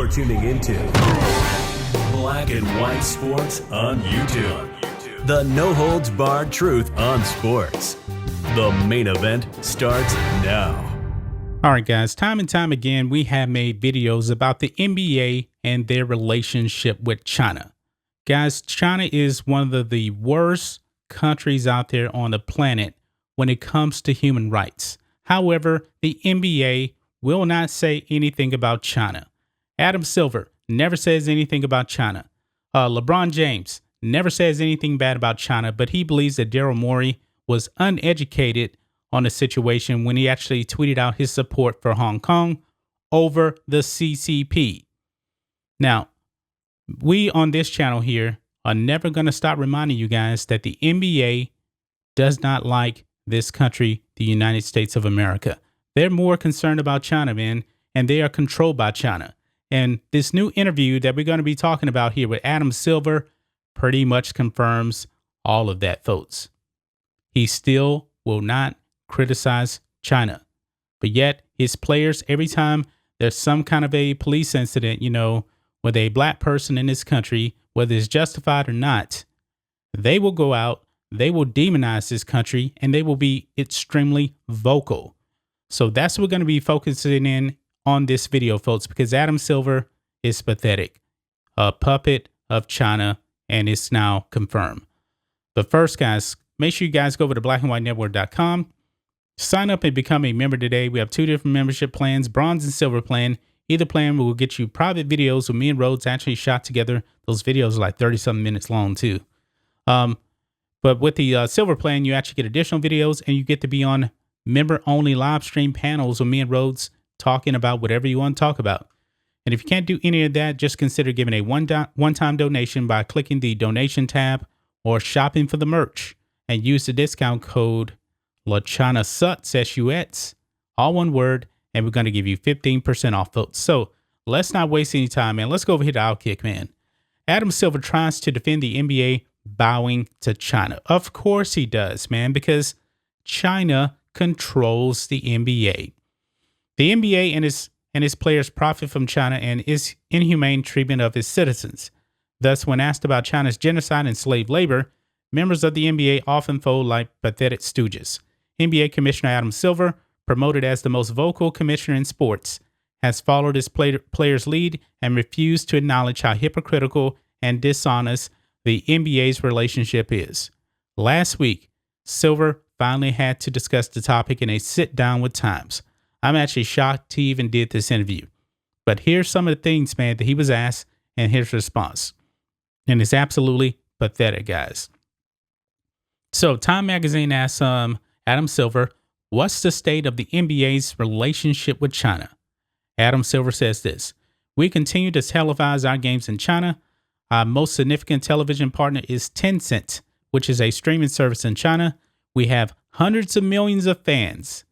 You're tuning into Black and White Sports on YouTube. The no-holds-barred truth on sports. The main event starts now. All right, guys, time and time again, we have made videos about the NBA and their relationship with China. Guys, China is one of the worst countries out there on the planet when it comes to human rights. However, the NBA will not say anything about China. Adam Silver never says anything about China. LeBron James never says anything bad about China, but he believes that Daryl Morey was uneducated on the situation when he actually tweeted out his support for Hong Kong over the CCP. Now, we on this channel here are never going to stop reminding you guys that the NBA does not like this country, the United States of America. They're more concerned about China, man, and they are controlled by China. And this new interview that we're going to be talking about here with Adam Silver pretty much confirms all of that, folks. He still will not criticize China. But yet his players, every time there's some kind of a police incident, with a black person in this country, whether it's justified or not, they will go out, they will demonize this country, and they will be extremely vocal. So that's what we're going to be focusing in on this video, folks, because Adam Silver is pathetic, a puppet of China, and it's now confirmed. But first, guys, make sure you guys go over to blackandwhitenetwork.com. Sign up and become a member today. We have two different membership plans, bronze and silver plan. Either plan will get you private videos with me and Rhodes actually shot together. Those videos are like 30-something minutes long, too. But with the silver plan, you actually get additional videos, and you get to be on member-only live stream panels with me and Rhodes talking about whatever you want to talk about. And if you can't do any of that, just consider giving a one-time donation by clicking the donation tab or shopping for the merch, and use the discount code LaChanaSuts, S-U-X, all one word, and we're going to give you 15% off, folks. So let's not waste any time, man. Let's go over here to Outkick, man. Adam Silver tries to defend the NBA bowing to China. Of course he does, man, because China controls the NBA. The NBA and its players profit from China and its inhumane treatment of its citizens. Thus, when asked about China's genocide and slave labor, members of the NBA often fold like pathetic stooges. NBA Commissioner Adam Silver, promoted as the most vocal commissioner in sports, has followed his players' lead and refused to acknowledge how hypocritical and dishonest the NBA's relationship is. Last week, Silver finally had to discuss the topic in a sit-down with Times. I'm actually shocked he even did this interview. But here's some of the things, man, that he was asked and his response. And it's absolutely pathetic, guys. So Time Magazine asked Adam Silver, what's the state of the NBA's relationship with China? Adam Silver says this: we continue to televise our games in China. Our most significant television partner is Tencent, which is a streaming service in China. We have hundreds of millions of fans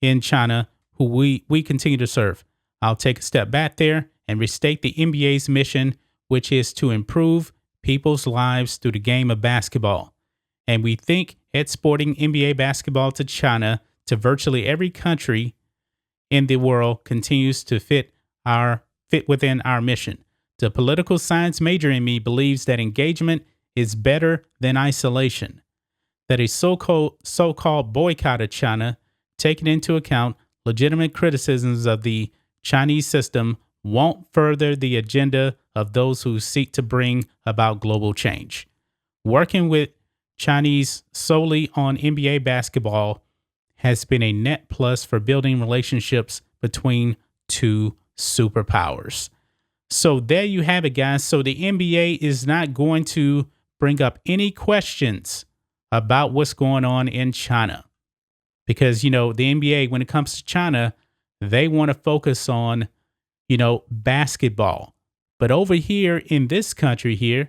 in China who we continue to serve. I'll take a step back there and restate the NBA's mission, which is to improve people's lives through the game of basketball. And we think exporting NBA basketball to China, to virtually every country in the world, continues to fit within our mission. The political science major in me believes that engagement is better than isolation, that a so-called boycott of China, taking into account legitimate criticisms of the Chinese system, won't further the agenda of those who seek to bring about global change. Working with Chinese solely on NBA basketball has been a net plus for building relationships between two superpowers. So there you have it, guys. So the NBA is not going to bring up any questions about what's going on in China. Because, the NBA, when it comes to China, they want to focus on, basketball. But over here in this country here,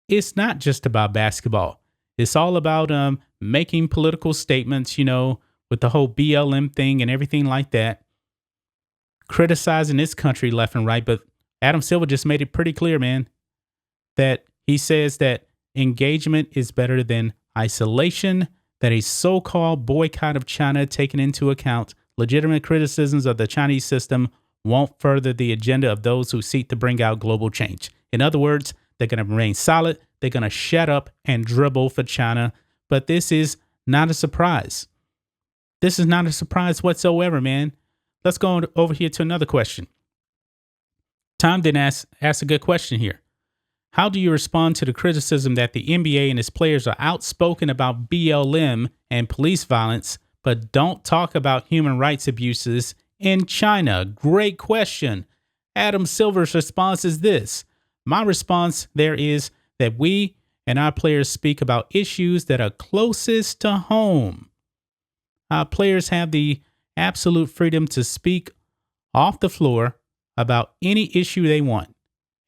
it's not just about basketball. It's all about making political statements, with the whole BLM thing and everything like that, criticizing this country left and right. But Adam Silver just made it pretty clear, man, that he says that engagement is better than isolation, that a so-called boycott of China, taking into account legitimate criticisms of the Chinese system, won't further the agenda of those who seek to bring out global change. In other words, they're going to remain solid. They're going to shut up and dribble for China. But this is not a surprise. This is not a surprise whatsoever, man. Let's go over here to another question. Tom then ask a good question here. How do you respond to the criticism that the NBA and its players are outspoken about BLM and police violence, but don't talk about human rights abuses in China? Great question. Adam Silver's response is this. My response there is that we and our players speak about issues that are closest to home. Our players have the absolute freedom to speak off the floor about any issue they want.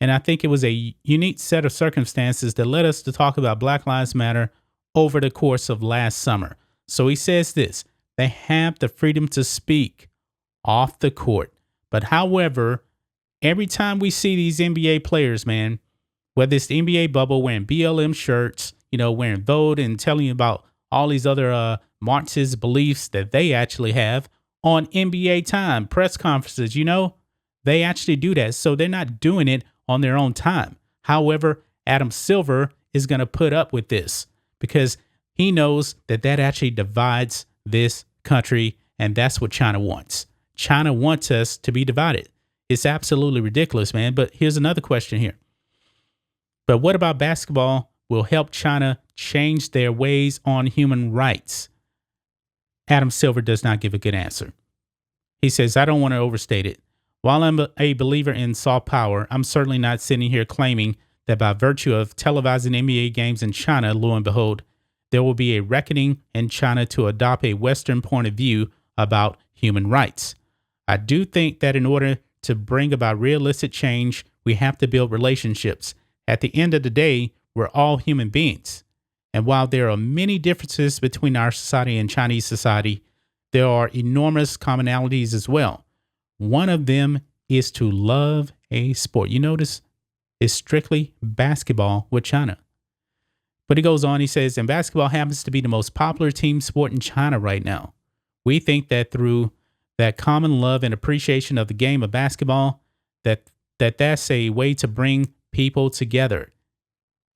And I think it was a unique set of circumstances that led us to talk about Black Lives Matter over the course of last summer. So he says this, they have the freedom to speak off the court. But however, every time we see these NBA players, man, whether it's the NBA bubble wearing BLM shirts, wearing Vote and telling you about all these other Marxist beliefs that they actually have on NBA time, press conferences, they actually do that. So they're not doing it on their own time. However, Adam Silver is going to put up with this because he knows that actually divides this country, and that's what China wants. China wants us to be divided. It's absolutely ridiculous, man. But here's another question here. But what about basketball will help China change their ways on human rights? Adam Silver does not give a good answer. He says, I don't want to overstate it. While I'm a believer in soft power, I'm certainly not sitting here claiming that by virtue of televising NBA games in China, lo and behold, there will be a reckoning in China to adopt a Western point of view about human rights. I do think that in order to bring about realistic change, we have to build relationships. At the end of the day, we're all human beings. And while there are many differences between our society and Chinese society, there are enormous commonalities as well. One of them is to love a sport. You notice it's strictly basketball with China. But he goes on, he says, and basketball happens to be the most popular team sport in China right now. We think that through that common love and appreciation of the game of basketball, that's a way to bring people together.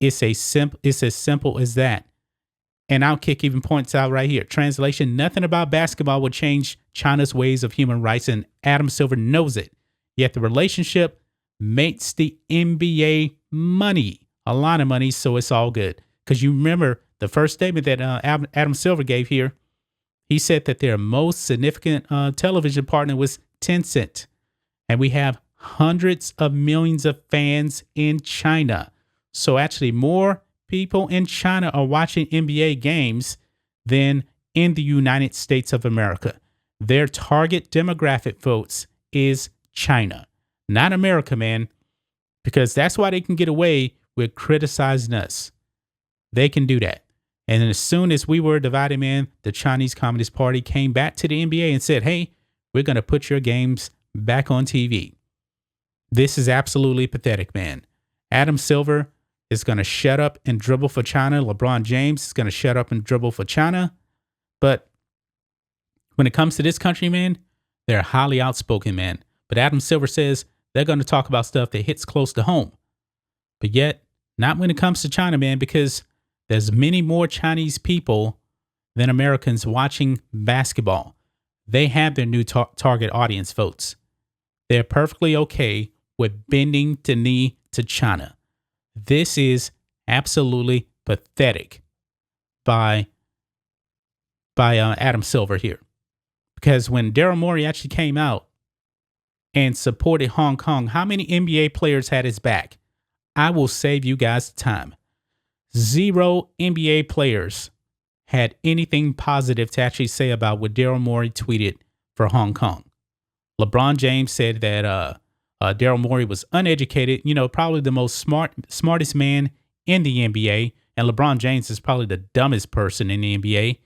It's as simple as that. And Outkick even points out right here, translation, nothing about basketball will change China's ways of human rights, and Adam Silver knows it. Yet the relationship makes the NBA money, a lot of money, so it's all good. Because you remember the first statement that Adam Silver gave here, he said that their most significant television partner was Tencent. And we have hundreds of millions of fans in China. So actually more people in China are watching NBA games than in the United States of America. Their target demographic, folks, is China, not America, man, because that's why they can get away with criticizing us. They can do that. And as soon as we were divided, man, the Chinese Communist Party came back to the NBA and said, hey, we're going to put your games back on TV. This is absolutely pathetic, man. Adam Silver is going to shut up and dribble for China. LeBron James is going to shut up and dribble for China. But when it comes to this country, man, they're highly outspoken, man. But Adam Silver says they're going to talk about stuff that hits close to home. But yet, not when it comes to China, man, because there's many more Chinese people than Americans watching basketball. They have their new target audience, folks. They're perfectly okay with bending the knee to China. This is absolutely pathetic by Adam Silver here. Because when Daryl Morey actually came out and supported Hong Kong, how many NBA players had his back? I will save you guys time. 0 NBA players had anything positive to actually say about what Daryl Morey tweeted for Hong Kong. LeBron James said that Daryl Morey was uneducated, probably the smartest man in the NBA. And LeBron James is probably the dumbest person in the NBA.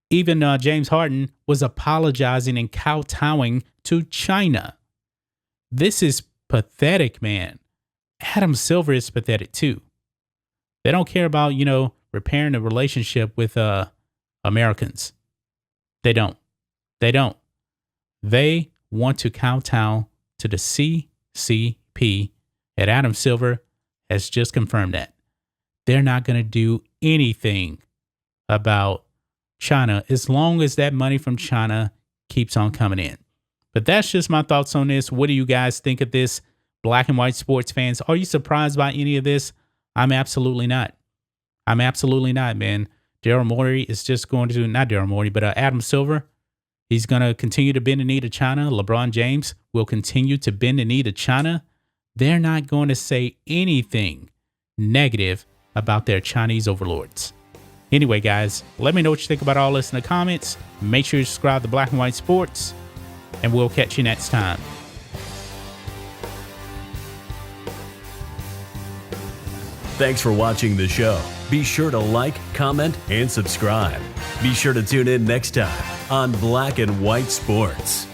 Even James Harden was apologizing and kowtowing to China. This is pathetic, man. Adam Silver is pathetic too. They don't care about, repairing a relationship with Americans. They don't. They want to kowtow to the CCP, and Adam Silver has just confirmed that. They're not going to do anything about China as long as that money from China keeps on coming in. But that's just my thoughts on this. What do you guys think of this? Black and white sports fans, are you surprised by any of this? I'm absolutely not. I'm absolutely not, man. Daryl Morey is just going to, not Daryl Morey, but Adam Silver. He's going to continue to bend the knee to China. LeBron James will continue to bend the knee to China. They're not going to say anything negative about their Chinese overlords. Anyway, guys, let me know what you think about all this in the comments. Make sure you subscribe to Black and White Sports, and we'll catch you next time. Thanks for watching the show. Be sure to like, comment, and subscribe. Be sure to tune in next time on Black and White Sports.